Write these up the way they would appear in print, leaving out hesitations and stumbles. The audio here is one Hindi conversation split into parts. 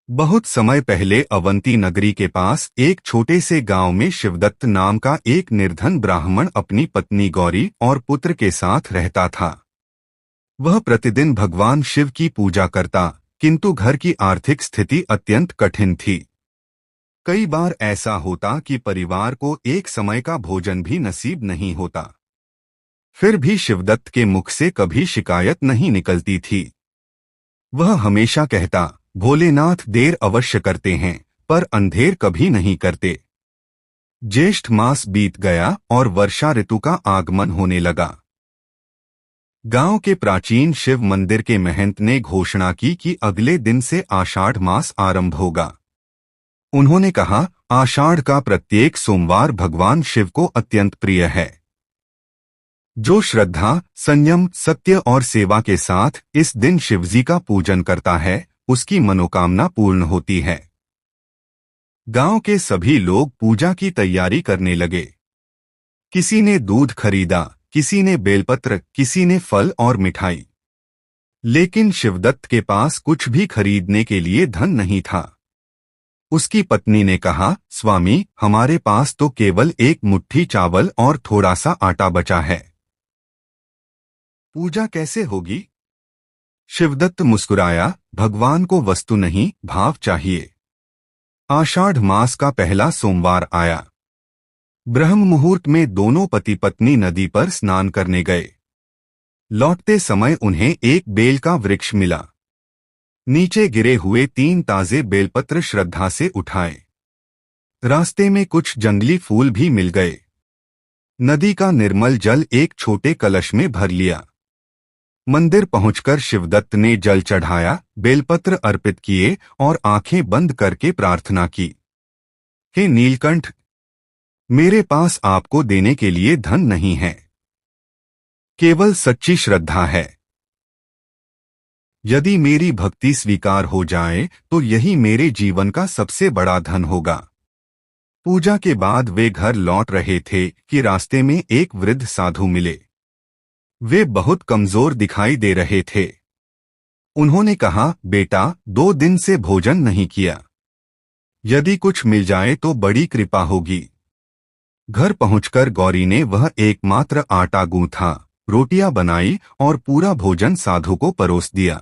बहुत समय पहले अवंती नगरी के पास एक छोटे से गांव में शिवदत्त नाम का एक निर्धन ब्राह्मण अपनी पत्नी गौरी और पुत्र के साथ रहता था। वह प्रतिदिन भगवान शिव की पूजा करता, किंतु घर की आर्थिक स्थिति अत्यंत कठिन थी। कई बार ऐसा होता कि परिवार को एक समय का भोजन भी नसीब नहीं होता। फिर भी शिवदत्त के मुख से कभी शिकायत नहीं निकलती थी। वह हमेशा कहता, भोलेनाथ देर अवश्य करते हैं, पर अंधेर कभी नहीं करते। ज्येष्ठ मास बीत गया और वर्षा ऋतु का आगमन होने लगा। गांव के प्राचीन शिव मंदिर के महंत ने घोषणा की कि अगले दिन से आषाढ़ मास आरंभ होगा। उन्होंने कहा, आषाढ़ का प्रत्येक सोमवार भगवान शिव को अत्यंत प्रिय है। जो श्रद्धा, संयम, सत्य और सेवा के साथ इस दिन शिवजी का पूजन करता है, उसकी मनोकामना पूर्ण होती है। गांव के सभी लोग पूजा की तैयारी करने लगे। किसी ने दूध खरीदा, किसी ने बेलपत्र, किसी ने फल और मिठाई। लेकिन शिवदत्त के पास कुछ भी खरीदने के लिए धन नहीं था। उसकी पत्नी ने कहा, स्वामी, हमारे पास तो केवल एक मुट्ठी चावल और थोड़ा सा आटा बचा है। पूजा कैसे होगी? शिवदत्त मुस्कुराया, भगवान को वस्तु नहीं, भाव चाहिए। आषाढ़ मास का पहला सोमवार आया। ब्रह्म मुहूर्त में दोनों पति पत्नी नदी पर स्नान करने गए। लौटते समय उन्हें एक बेल का वृक्ष मिला। नीचे गिरे हुए 3 ताजे बेलपत्र श्रद्धा से उठाए। रास्ते में कुछ जंगली फूल भी मिल गए। नदी का निर्मल जल एक छोटे कलश में भर लिया। मंदिर पहुंचकर शिवदत्त ने जल चढ़ाया, बेलपत्र अर्पित किए और आंखें बंद करके प्रार्थना की। हे नीलकंठ, मेरे पास आपको देने के लिए धन नहीं है, केवल सच्ची श्रद्धा है। यदि मेरी भक्ति स्वीकार हो जाए तो यही मेरे जीवन का सबसे बड़ा धन होगा। पूजा के बाद वे घर लौट रहे थे कि रास्ते में एक वृद्ध साधु मिले। वे बहुत कमजोर दिखाई दे रहे थे। उन्होंने कहा, बेटा, 2 दिन से भोजन नहीं किया। यदि कुछ मिल जाए तो बड़ी कृपा होगी। घर पहुंचकर गौरी ने वह एकमात्र आटा गूंथा, रोटियां बनाई और पूरा भोजन साधु को परोस दिया।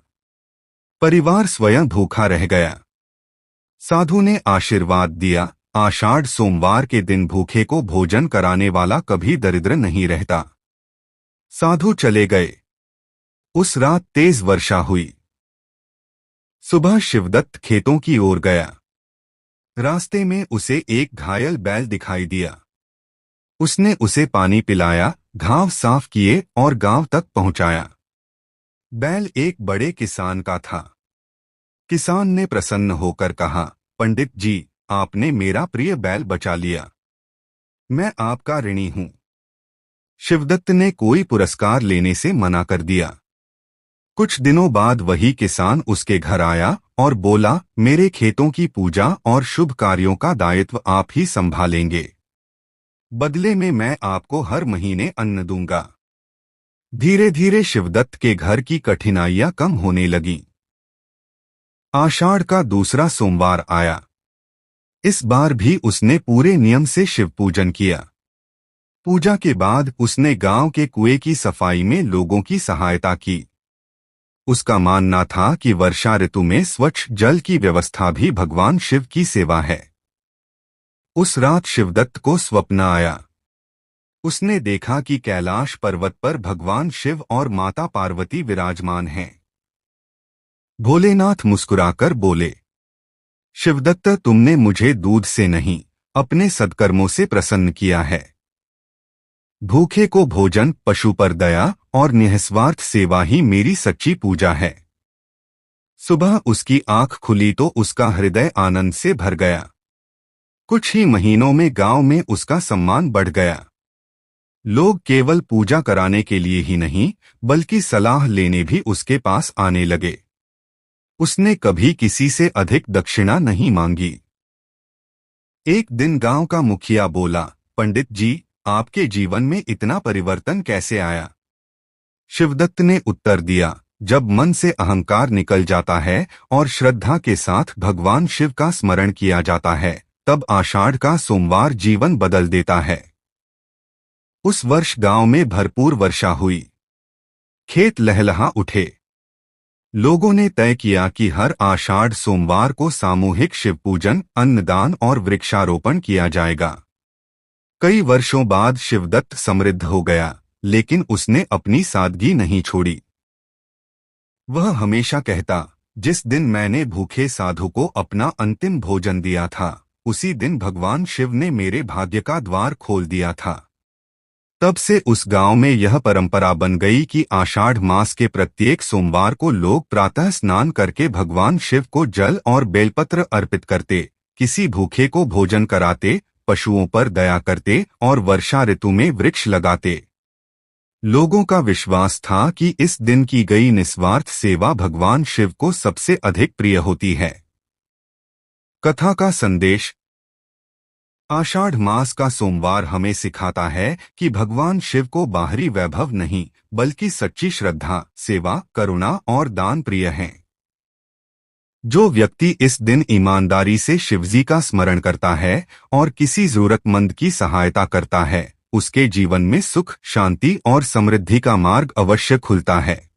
परिवार स्वयं भूखा रह गया। साधु ने आशीर्वाद दिया, आषाढ़ सोमवार के दिन भूखे को भोजन कराने वाला कभी दरिद्र नहीं रहता। साधु चले गए। उस रात तेज वर्षा हुई। सुबह शिवदत्त खेतों की ओर गया। रास्ते में उसे एक घायल बैल दिखाई दिया। उसने उसे पानी पिलाया, घाव साफ किए और गांव तक पहुंचाया। बैल एक बड़े किसान का था। किसान ने प्रसन्न होकर कहा, पंडित जी, आपने मेरा प्रिय बैल बचा लिया। मैं आपका ऋणी हूं। शिवदत्त ने कोई पुरस्कार लेने से मना कर दिया। कुछ दिनों बाद वही किसान उसके घर आया और बोला, मेरे खेतों की पूजा और शुभ कार्यों का दायित्व आप ही संभालेंगे। बदले में मैं आपको हर महीने अन्न दूंगा। धीरे धीरे शिवदत्त के घर की कठिनाइयां कम होने लगीं। आषाढ़ का दूसरा सोमवार आया। इस बार भी उसने पूरे नियम से शिव पूजन किया। पूजा के बाद उसने गांव के कुएं की सफाई में लोगों की सहायता की। उसका मानना था कि वर्षा ऋतु में स्वच्छ जल की व्यवस्था भी भगवान शिव की सेवा है। उस रात शिवदत्त को स्वप्न आया। उसने देखा कि कैलाश पर्वत पर भगवान शिव और माता पार्वती विराजमान हैं। भोलेनाथ मुस्कुराकर बोले, शिवदत्त, तुमने मुझे दूध से नहीं, अपने सत्कर्मों से प्रसन्न किया है। भूखे को भोजन, पशु पर दया और निस्वार्थ सेवा ही मेरी सच्ची पूजा है। सुबह उसकी आंख खुली तो उसका हृदय आनंद से भर गया। कुछ ही महीनों में गांव में उसका सम्मान बढ़ गया। लोग केवल पूजा कराने के लिए ही नहीं, बल्कि सलाह लेने भी उसके पास आने लगे। उसने कभी किसी से अधिक दक्षिणा नहीं मांगी। एक दिन गांव का मुखिया बोला, पंडित जी, आपके जीवन में इतना परिवर्तन कैसे आया? शिवदत्त ने उत्तर दिया, जब मन से अहंकार निकल जाता है और श्रद्धा के साथ भगवान शिव का स्मरण किया जाता है, तब आषाढ़ का सोमवार जीवन बदल देता है। उस वर्ष गांव में भरपूर वर्षा हुई। खेत लहलहा उठे। लोगों ने तय किया कि हर आषाढ़ सोमवार को सामूहिक शिव पूजन, अन्नदान और वृक्षारोपण किया जाएगा। कई वर्षों बाद शिवदत्त समृद्ध हो गया, लेकिन उसने अपनी सादगी नहीं छोड़ी। वह हमेशा कहता, जिस दिन मैंने भूखे साधु को अपना अंतिम भोजन दिया था, उसी दिन भगवान शिव ने मेरे भाग्य का द्वार खोल दिया था। तब से उस गांव में यह परंपरा बन गई कि आषाढ़ मास के प्रत्येक सोमवार को लोग प्रातः स्नान करके भगवान शिव को जल और बेलपत्र अर्पित करते, किसी भूखे को भोजन कराते, पशुओं पर दया करते और वर्षा ऋतु में वृक्ष लगाते। लोगों का विश्वास था कि इस दिन की गई निस्वार्थ सेवा भगवान शिव को सबसे अधिक प्रिय होती है। कथा का संदेश। आषाढ़ मास का सोमवार हमें सिखाता है कि भगवान शिव को बाहरी वैभव नहीं, बल्कि सच्ची श्रद्धा, सेवा, करुणा और दान प्रिय हैं। जो व्यक्ति इस दिन ईमानदारी से शिवजी का स्मरण करता है और किसी जरूरतमंद की सहायता करता है, उसके जीवन में सुख, शांति और समृद्धि का मार्ग अवश्य खुलता है।